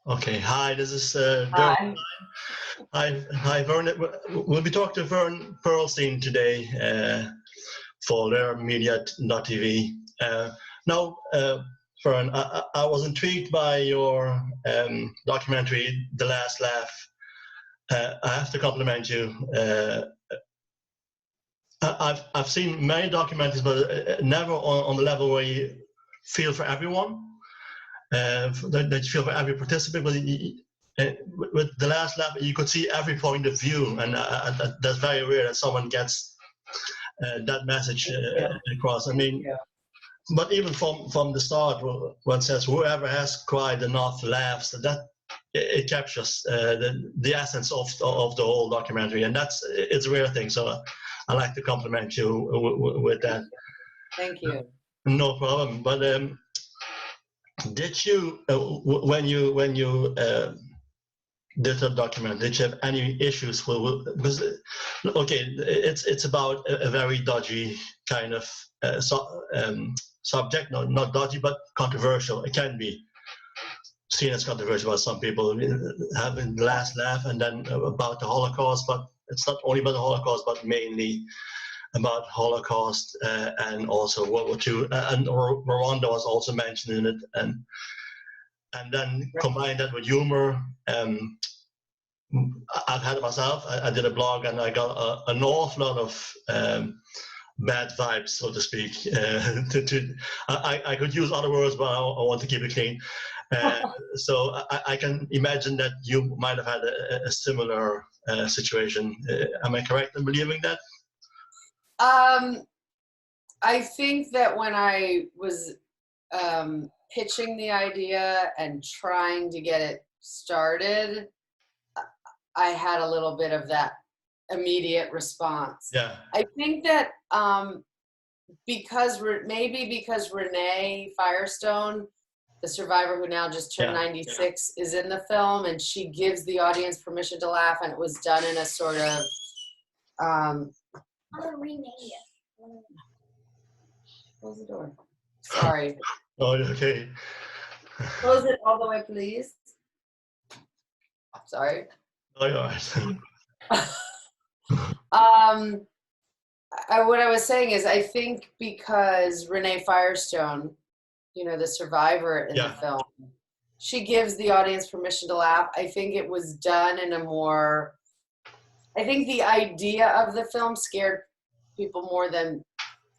Okay, hi, this is Dirk. Hi. Hi, Vern. We'll be talking to Ferne Pearlstein today for LearnMedia.tv. Now, Fern, I was intrigued by your documentary, The Last Laugh. I have to compliment you. I've seen many documentaries, but never on the level where you feel for everyone. That you feel for every participant, but with The Last Lap, you could see every point of view, and that's very rare that someone gets that message across. I mean, but even from the start, when it says whoever has cried enough laughs, that it captures the essence of the whole documentary, and it's a rare thing. So I like to compliment you with that. Thank you. No problem. But did you when you did the document, did you have any issues with because okay, it's about a very dodgy kind of subject, not dodgy but controversial. It can be seen as controversial by some people, having the last laugh and then about the Holocaust, but it's not only about the Holocaust but mainly about Holocaust and also World War II, and Rwanda was also mentioned in it, and then combine that with humor. I've had it myself. I did a blog and I got an awful lot of bad vibes, so to speak. I could use other words, but I want to keep it clean. So I can imagine that you might have had a similar situation. Am I correct in believing that? I think that when I was pitching the idea and trying to get it started, I had a little bit of that immediate response. Yeah. I think that because Renee Firestone, the survivor who now just turned 96, is in the film, and she gives the audience permission to laugh, and it was done in a sort of I'm gonna rename it. Close the door. Sorry. Oh, okay. Close it all the way, please. Sorry. Oh, you're all right. What I was saying is, I think because Renee Firestone, the survivor in the film, she gives the audience permission to laugh. I think it was done in a more, I think the idea of the film scared people more than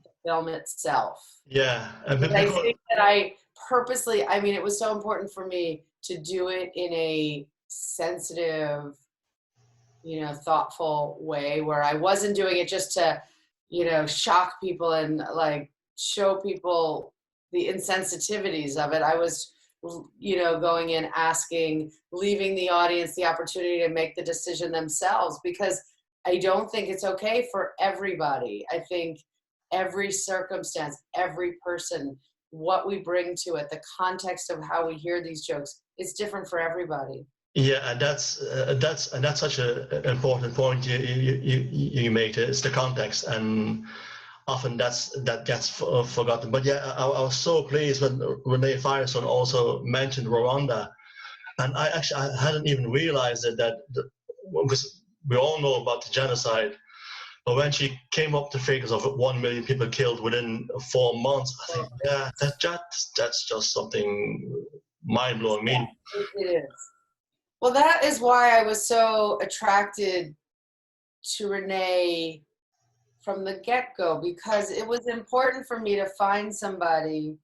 the film itself. Yeah. But I think that I purposely, it was so important for me to do it in a sensitive, thoughtful way, where I wasn't doing it just to, shock people and like show people the insensitivities of it. I was, going in, asking, leaving the audience the opportunity to make the decision themselves, because I don't think it's okay for everybody. I think every circumstance, every person, what we bring to it, the context of how we hear these jokes, it's different for everybody. Yeah, and that's such an important point you made. It's the context, and often that gets forgotten. But yeah, I was so pleased when Renee Firestone also mentioned Rwanda, and I hadn't even realized because we all know about the genocide. But when she came up to figures of 1 million people killed within 4 months, I think, yeah, that's just something mind-blowing. Yeah, it is. Well, that is why I was so attracted to Renee from the get-go, because it was important for me to find somebody.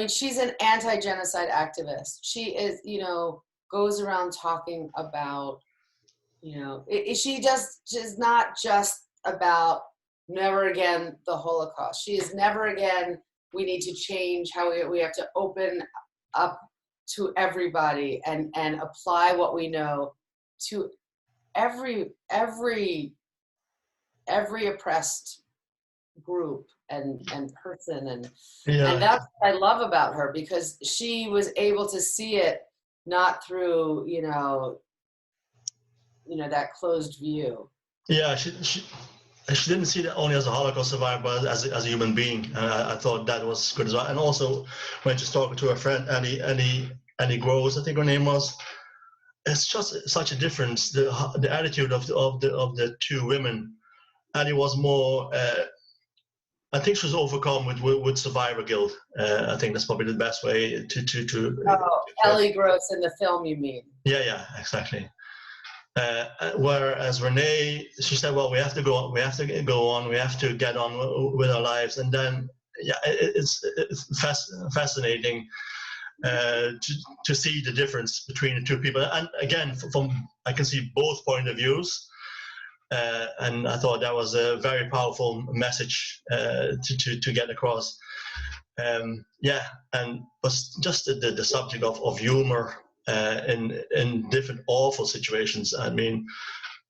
She's an anti-genocide activist. She is, goes around talking about, she's not just about never again the Holocaust. She is never again, we need to change how we have to open up to everybody and apply what we know to every oppressed group and person, and that's what I love about her, because she was able to see it not through that closed view. Yeah, she didn't see it only as a Holocaust survivor, but as a human being. And I thought that was good as well. And also, when she's talking to her friend Annie Ellie Gross, I think her name was. It's just such a difference. The attitude of the two women. Ellie was more. I think she was overcome with survivor guilt. I think that's probably the best way to. Oh, Ellie Gross in the film, you mean? Yeah, exactly. Whereas Renee, she said, "Well, we have to go on. We have to go on. We have to get on with our lives." And then, yeah, it's fascinating to see the difference between the two people. And again, from I can see both point of views. And I thought that was a very powerful message to get across. Yeah, and but just the subject of humor in different awful situations. I mean,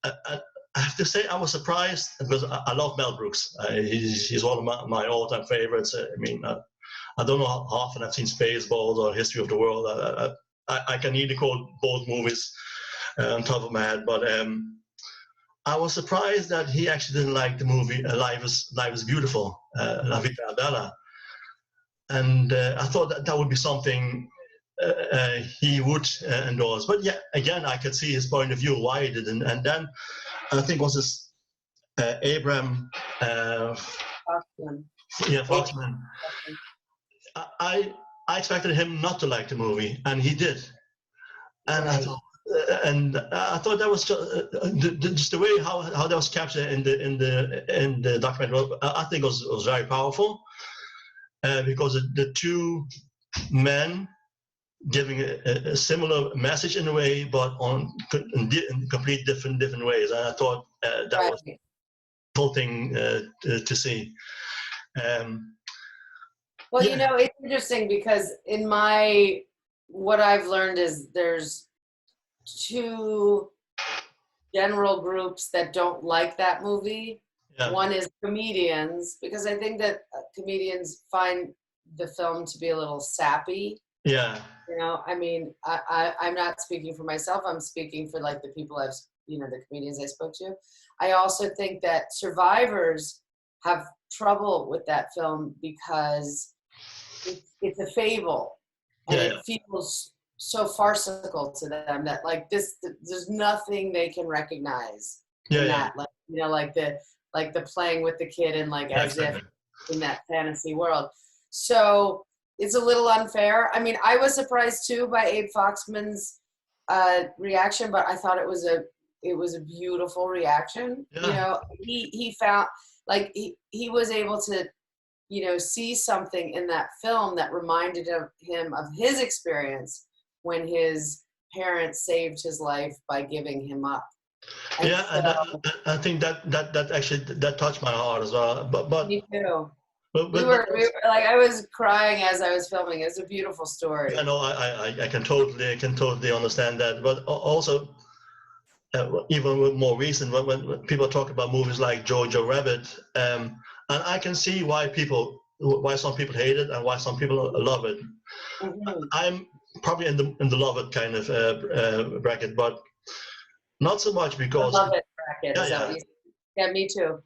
I have to say I was surprised because I love Mel Brooks. He's one of my all-time favorites. I mean, I don't know how often I've seen Spaceballs or History of the World. I can either quote both movies on top of my head, but I was surprised that he actually didn't like the movie Life is Beautiful, La Vita Bella. And I thought that would be something he would endorse. But yeah, again, I could see his point of view, why he didn't. And then I think it was this Abraham Foxman. I expected him not to like the movie, and he did. And right. I thought that was just the way how that was captured in the documentary. I think was very powerful because the two men giving a similar message in a way, but in complete different ways. And I thought that right. was a whole thing to see. Well, yeah. It's interesting because what I've learned is there's two general groups that don't like that movie. Yeah. One is comedians, because I think that comedians find the film to be a little sappy. Yeah. I mean, I'm not speaking for myself. I'm speaking for like the people the comedians I spoke to. I also think that survivors have trouble with that film because it's a fable, and it feels so farcical to them that like this, there's nothing they can recognize in that. Like, like the playing with the kid and like as if in that fantasy world. So it's a little unfair. I mean, I was surprised too by Abe Foxman's reaction, but I thought it was a beautiful reaction. Yeah. He found like he was able to see something in that film that reminded him of his experience when his parents saved his life by giving him up. And I think that actually that touched my heart as well. But me too. But we were like, I was crying as I was filming. It was a beautiful story. I know. I can totally understand that. But also, even with more recent, when people talk about movies like Jojo Rabbit, and I can see why some people hate it and why some people love it. Mm-hmm. I'm probably in the love it kind of bracket, but not so much because love it bracket. Yeah, me too.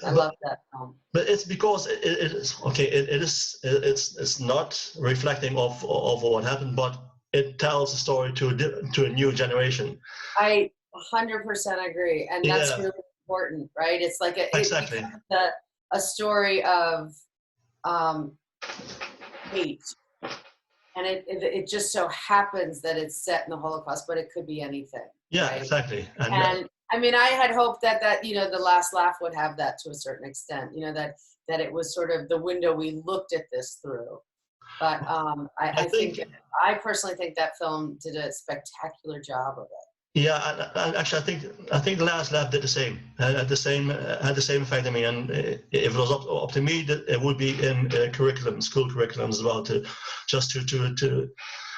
I love that film. But it's because it is okay. It's not reflecting of what happened, but it tells a story to a new generation. I 100% agree, and that's really important, right? It's like a story of hate, and it just so happens that it's set in the Holocaust, but it could be anything. Yeah, right? Exactly. And I mean, I had hoped that the last laugh would have that to a certain extent. That it was sort of the window we looked at this through. But I personally think that film did a spectacular job of it. Yeah, and actually, I think the last laugh did the same. Had the same effect on me. And if it was up to me, that it would be in school curriculums as well, to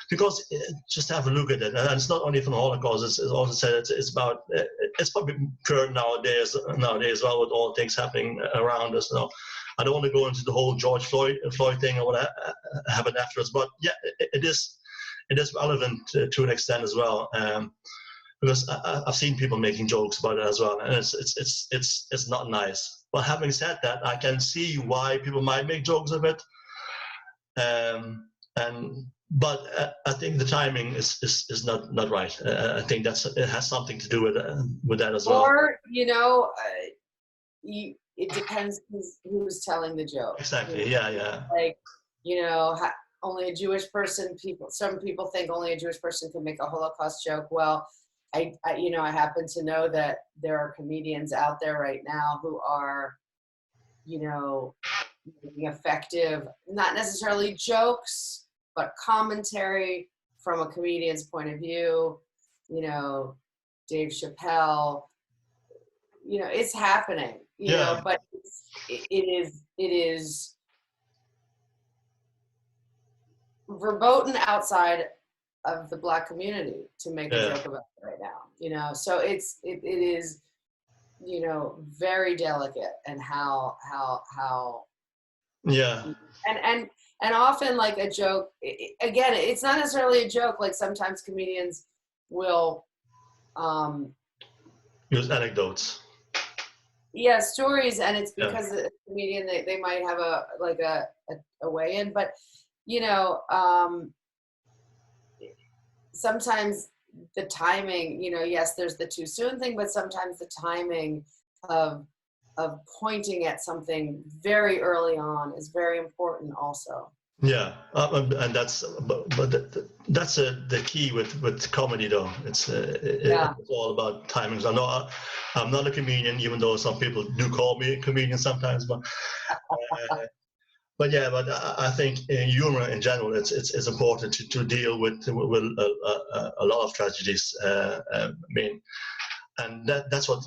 because just have a look at it. And it's not only from the Holocaust. It's also said it's about. It's probably current nowadays as well, with all things happening around us. I don't want to go into the whole George Floyd thing or what happened afterwards, but yeah, it is relevant to an extent as well. Because I've seen people making jokes about it as well, and it's not nice. But having said that, I can see why people might make jokes of it, and but I think the timing is not right. I think it has something to do with that as well. Or it depends who's telling the joke. Exactly. Yeah. Like, only a Jewish person. Some people think only a Jewish person can make a Holocaust joke. Well, I happen to know that there are comedians out there right now who are, making effective, not necessarily jokes, but commentary from a comedian's point of view. Dave Chappelle. It's happening. But it is verboten outside of the Black community to make a joke about it right now. So it is very delicate, and how and often, like, a joke, again, it's not necessarily a joke. Like, sometimes comedians will use anecdotes. Yeah, stories, and it's because the comedian, they might have a way in, but sometimes the timing, yes, there's the too soon thing, but sometimes the timing of pointing at something very early on is very important also. Yeah, and that's the key with comedy, though. It's all about timings. I know I'm not a comedian, even though some people do call me a comedian sometimes. But I think in humor in general, it's important to deal with a lot of tragedies. And that's what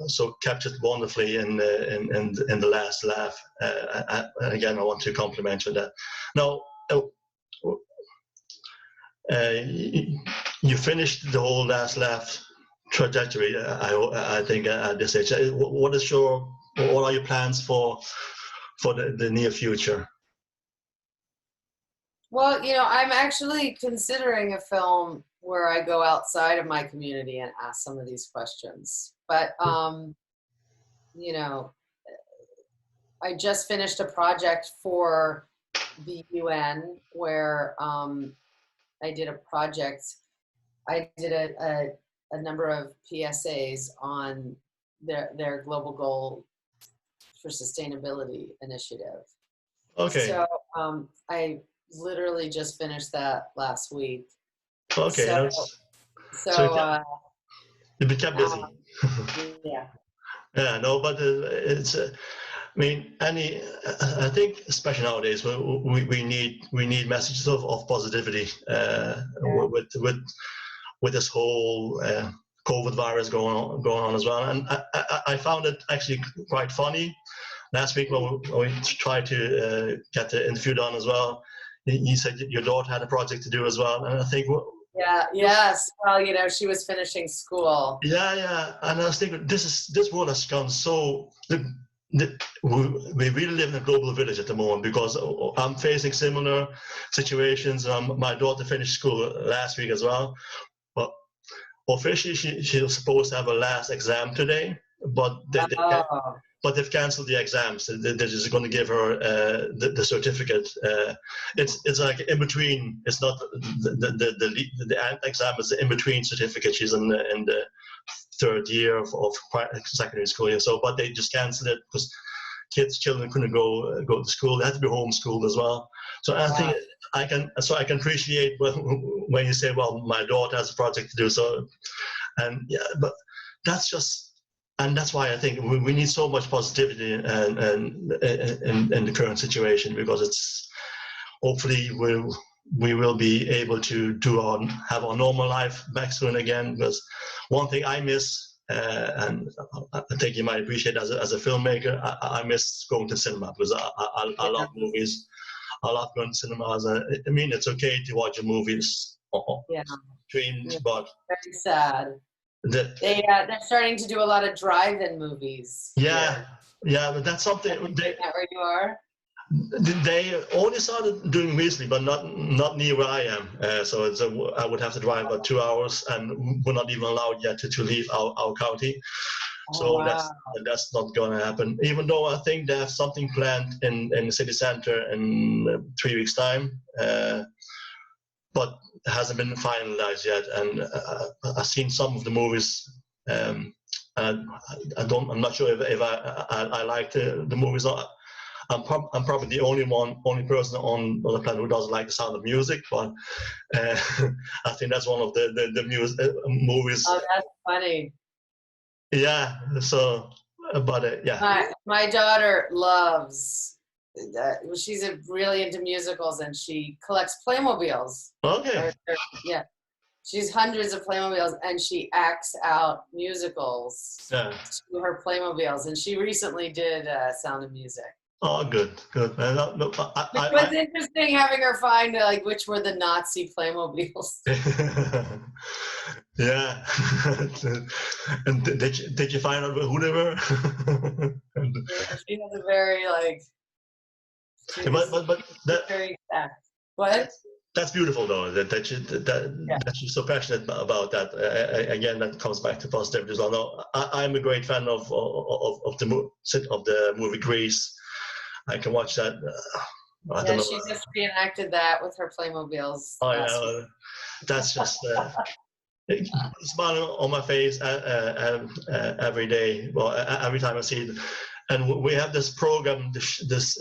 so captured wonderfully in the last laugh. And again, I want to compliment you on that. Now, you finished the whole last laugh trajectory. I think at this stage. What are your plans for the near future? Well, I'm actually considering a film where I go outside of my community and ask some of these questions. But, I just finished a project for the UN where I did a project. I did a number of PSAs on their global goal for sustainability initiative. Okay. So I literally just finished that last week. Okay. So you've been kept busy. Yeah. Yeah. No, but it's. I mean, I think especially nowadays we need messages of positivity with this whole COVID virus going on as well. And I found it actually quite funny. Last week when we tried to get the interview done as well, you said your daughter had a project to do as well, and I think. Yes. Well, she was finishing school. Yeah. And I was thinking, this world has gone so. We really live in a global village at the moment, because I'm facing similar situations. My daughter finished school last week as well, but officially she was supposed to have a last exam today, but they've canceled the exams. They're just going to give her the certificate. It's like in between. It's not the exam is the in between certificate. She's in the third year of secondary school year. So, but they just canceled it because children couldn't go to school. They had to be homeschooled as well. So I think I can appreciate when you say, well, my daughter has a project to do. So, and but that's just. And that's why I think we need so much positivity in the current situation, because it's hopefully we will be able to have our normal life back soon again. Because one thing I miss, and I think you might appreciate as a filmmaker, I miss going to cinema, because I love movies. I love going to cinemas. I mean, it's okay to watch movies streamed, but very sad. They're starting to do a lot of drive-in movies. Yeah, but that's something. Where you are? They only started doing recently, but not near where I am. So I would have to drive about 2 hours, and we're not even allowed yet to leave our county. So that's not going to happen. Even though I think they have something planned in the city center in 3 weeks' time. hasn't been finalized yet, and I've seen some of the movies. And I'm not sure if I like the movies. I'm probably the only person on the planet who doesn't like the sound of music, but I think that's one of the movies. Oh, that's funny. Yeah. So, but yeah. My daughter loves. She's really into musicals, and she collects Playmobiles. Okay. Yeah, she's hundreds of Playmobiles, and she acts out musicals to her Playmobiles. And she recently did Sound of Music. Oh, good. It was interesting having her find like which were the Nazi Playmobiles. Yeah. And did you find out who they were? Yeah, she has a very like. But that, very exact. What? That's beautiful, though. That she's so passionate about that. Again, that comes back to positivity as well. No, I'm a great fan of the movie Grease. I can watch that. I don't know. She just reenacted that with her Playmobiles. Oh yeah, that's just smile on my face every day. Well, every time I see it. And we have this program, this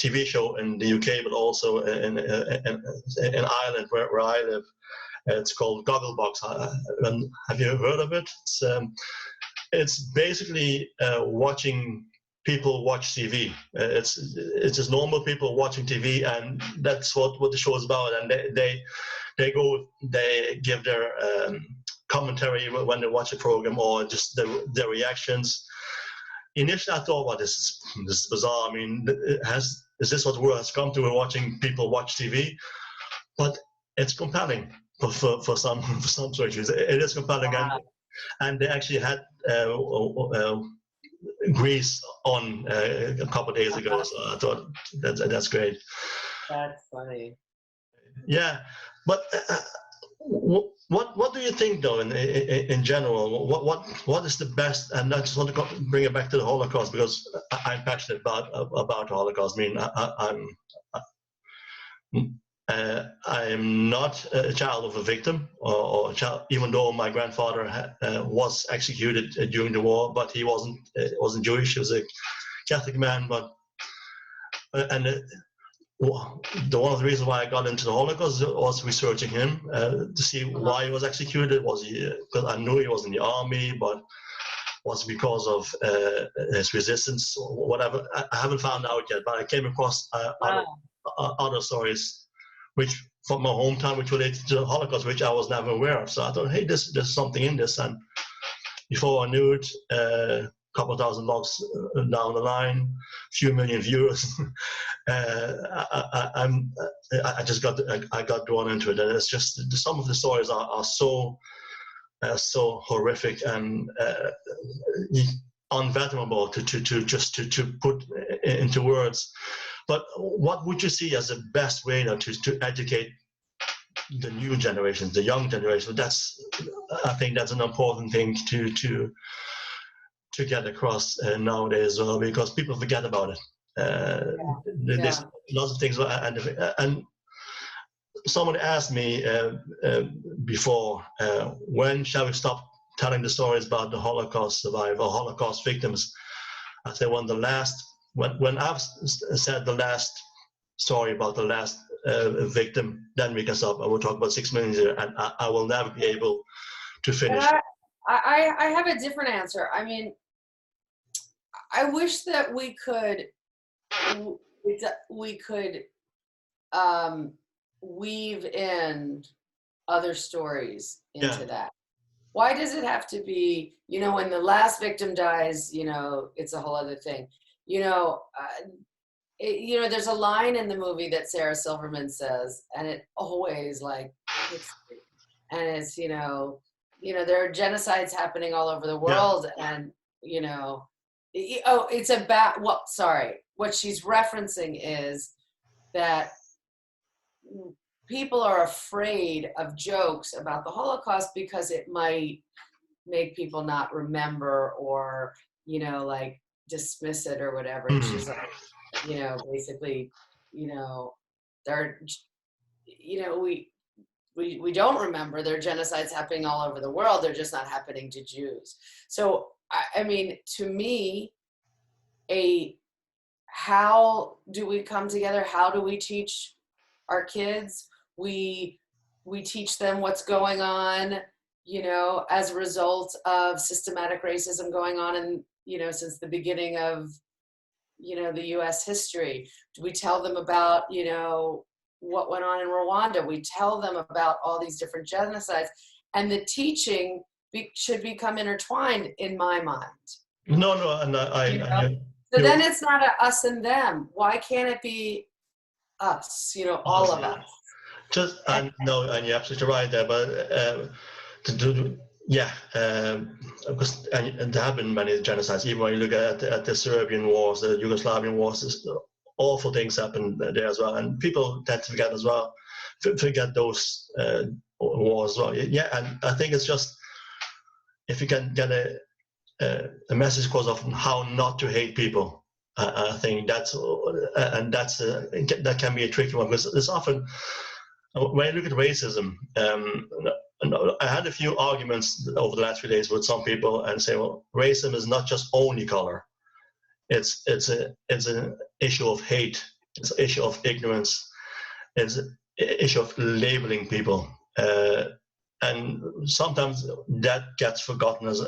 TV show in the UK, but also in Ireland, where I live. It's called Gogglebox. Have you heard of it? It's basically watching people watch TV. It's just normal people watching TV, and that's what the show is about. And they give their commentary when they watch a program, or just their reactions. Initially, I thought, well, this is bizarre. I mean, is this what the world has come to? We're watching people watch TV, but it's compelling for some searches. It is compelling, and they actually had Greece on a couple of days ago. So I thought that's great. That's funny. Yeah, but what do you think, though, in general? What is the best? And I just want to bring it back to the Holocaust, because I'm passionate about the Holocaust. I mean, I'm not a child of a victim, or a child, even though my grandfather was executed during the war, but he wasn't Jewish. He was a Catholic man, but one of the reasons why I got into the Holocaust was researching him to see why he was executed. Was he because I knew he was in the army, but was it because of his resistance or whatever? I haven't found out yet, but I came across other stories, which from my hometown, which related to the Holocaust, which I was never aware of. So I thought, hey, there's something in this. And before I knew it, a couple of thousand logs down the line, a few million viewers. I just got drawn into it, and it's just some of the stories are so horrific and unfathomable to put into words. But what would you see as the best way now to educate the new generation, the young generation? I think that's an important thing to get across nowadays, because people forget about it. There's lots of things, and someone asked me before, when shall we stop telling the stories about the Holocaust survivor, Holocaust victims? I said, when I've said the last story about the last victim, then we can stop. I will talk about 6 million here, and I will never be able to finish. I have a different answer. I mean, I wish that we could weave in other stories into that. Why does it have to be, when the last victim dies, it's a whole other thing. There's a line in the movie that Sarah Silverman says, and it always hits me. And it's, there are genocides happening all over the world, and, it's about, what she's referencing is that people are afraid of jokes about the Holocaust because it might make people not remember or, dismiss it or whatever. And she's like, basically, we don't remember there are genocides happening all over the world. They're just not happening to Jews. So, I mean, to me, how do we come together? How do we teach our kids? We teach them what's going on, you know, as a result of systematic racism going on in, you know, since the beginning of, you know, the US history. We tell them about, you know, what went on in Rwanda. We tell them about all these different genocides, and the teaching should become intertwined in my mind. No, and You know? So then it's not a us and them. Why can't it be us, you know, all of us? And you're absolutely right there, but because and there have been many genocides. Even when you look at the Serbian wars, the Yugoslavian wars, awful things happened there as well, and people tend to forget as well, forget those wars as well. Yeah, and I think it's just if you can get a message across of how not to hate people. I think that can be a tricky one, because it's often when you look at racism. I had a few arguments over the last few days with some people and say, well, racism is not just only color. It's an issue of hate. It's an issue of ignorance. It's an issue of labeling people. And sometimes that gets forgotten as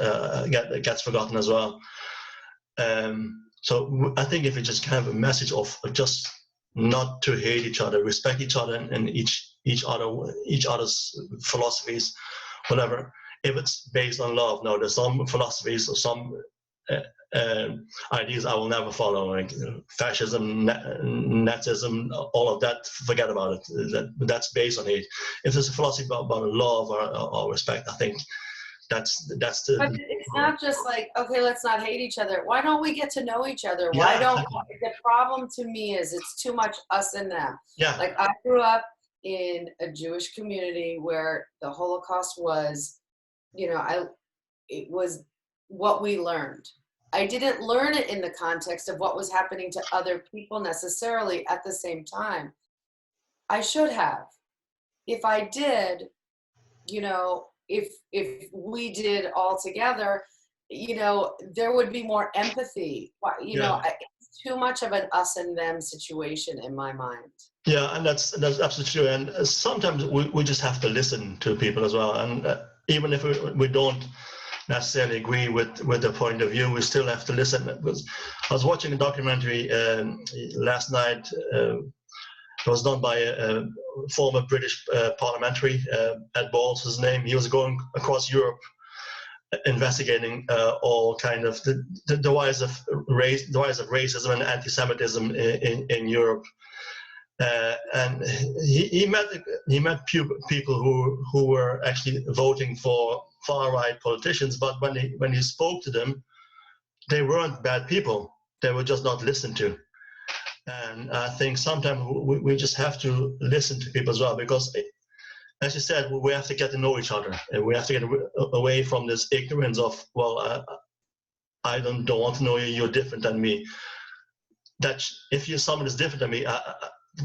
well. So I think if you just have a message of just not to hate each other, respect each other and each other's philosophies, whatever. If it's based on love, now there's some philosophies or some ideas I will never follow, like fascism, Nazism, all of that. Forget about it. That's based on hate. If there's a philosophy about love or respect, I think that's the. But it's not just like, okay, let's not hate each other. Why don't we get to know each other? Yeah, Why don't exactly. the problem to me is it's too much us and them. Yeah. Like I grew up in a Jewish community where the Holocaust was, you know, it was what we learned. I didn't learn it in the context of what was happening to other people necessarily at the same time. I should have. If I did, you know, if we did all together, you know, there would be more empathy. You know, it's too much of an us and them situation in my mind. Yeah, and that's absolutely true. And sometimes we just have to listen to people as well. And even if we don't necessarily agree with the point of view, we still have to listen. Because I was watching a documentary last night. It was done by a former British parliamentary, Ed Balls, his name. He was going across Europe investigating all kind of the rise of racism and anti-Semitism in Europe. And he met people who were actually voting for far-right politicians, but when he spoke to them, they weren't bad people. They were just not listened to. And I think sometimes we just have to listen to people as well, because, as you said, we have to get to know each other, and we have to get away from this ignorance of, well, I don't want to know you. You're different than me. That if someone is different than me,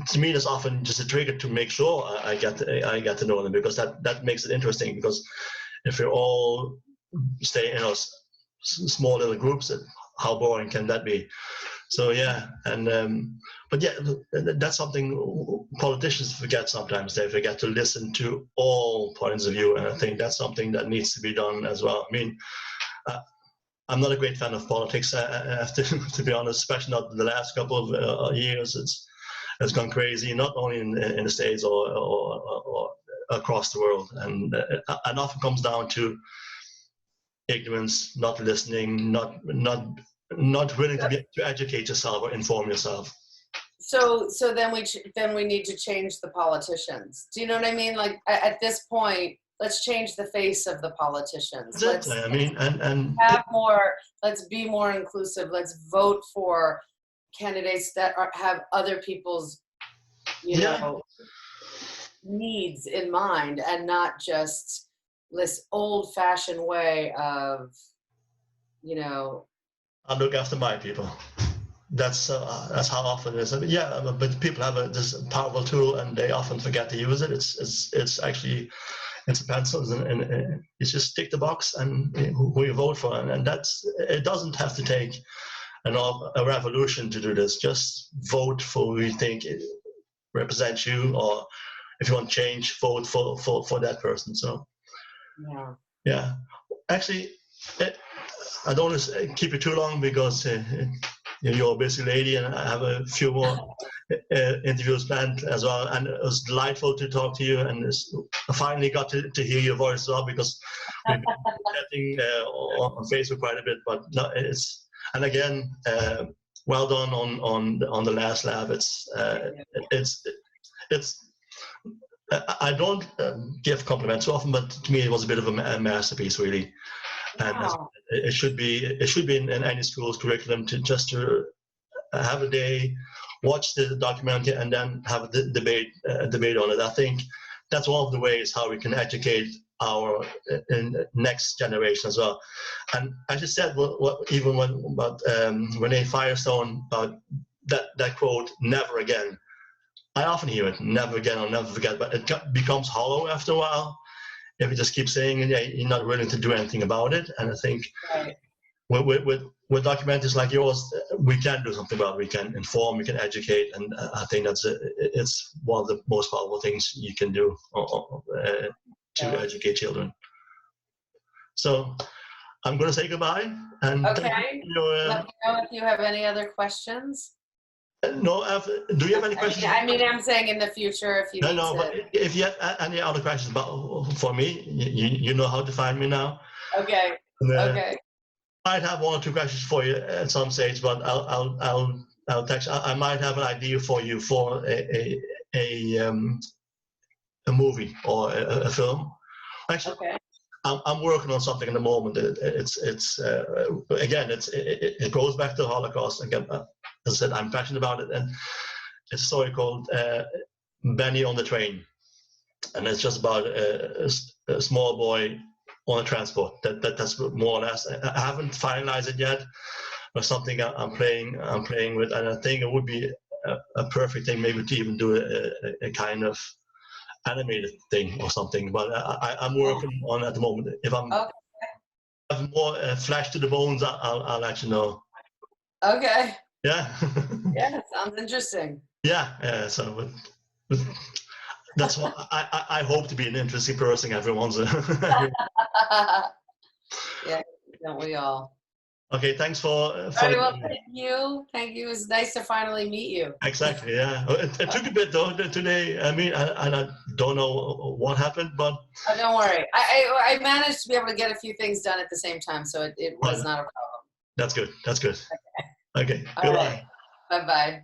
to me, that's often just a trigger to make sure I get to know them, because that makes it interesting. Because if we all stay in our small little groups, how boring can that be? So yeah, and but yeah, that's something politicians forget sometimes. They forget to listen to all points of view, and I think that's something that needs to be done as well. I mean, I'm not a great fan of politics. I have to be honest, especially not in the last couple of years. It's gone crazy, not only in the States or across the world, and often comes down to ignorance, not listening, not willing to educate yourself or inform yourself. So then we need to change the politicians. Do you know what I mean? Like at this point, let's change the face of the politicians. Exactly. I mean, and have more. Let's be more inclusive. Let's vote for candidates that have other people's, you know, needs in mind, and not just this old-fashioned way of, you know, I'll look after my people. that's how often it is. I mean, yeah, but people have this powerful tool and they often forget to use it. It's actually it's a pencil and you just tick the box and who you vote for, and it doesn't have to take a revolution to do this. Just vote for who you think represents you, or if you want change, vote for that person. So yeah. Actually, I don't want to keep you too long because you're a busy lady, and I have a few more interviews planned as well. And it was delightful to talk to you, and I finally got to hear your voice as well, because we've been chatting on Facebook quite a bit. But no, and again, well done on the last lab. It's I don't give compliments often, but to me it was a bit of a masterpiece, really. And it should be in any school's curriculum to have a day, watch the documentary, and then have a debate on it. I think that's one of the ways how we can educate our next generation as well. And as you said, about Renee Firestone, about that quote, "Never again." I often hear it, "Never again" or "never forget," but it becomes hollow after a while if you just keep saying it. You're not willing to do anything about it. And I think with documentaries like yours, we can do something about it. We can inform, we can educate, and I think it's one of the most powerful things you can do to educate children. So I'm going to say goodbye. And okay. Let me know if you have any other questions. No, do you have any questions? I mean, I'm saying in the future if you need to. But if you have any other questions for me, you know how to find me now. Okay. Okay. I might have one or two questions for you at some stage, but I'll text. I might have an idea for you for a movie or a film. Actually, okay. I'm working on something at the moment. It goes back to the Holocaust again. As I said, I'm passionate about it, and it's a story called Benny on the Train, and it's just about a small boy on a transport. That's more or less. I haven't finalized it yet, but something I'm playing with, and I think it would be a perfect thing, maybe to even do a kind of animated thing or something. But I'm working on it at the moment. If I'm have more flesh to the bones, I'll let you know. Okay. Yeah. Yeah, sounds interesting. Yeah. So that's what I hope to be an interesting person. Everyone's. Yeah, don't we all? Okay, thanks for. All right, well, thank you. It was nice to finally meet you. Exactly. Yeah. It took a bit though today. I mean, I don't know what happened, but. Oh, don't worry. I managed to be able to get a few things done at the same time, so it was not a problem. That's good. Okay. All right. Bye-bye.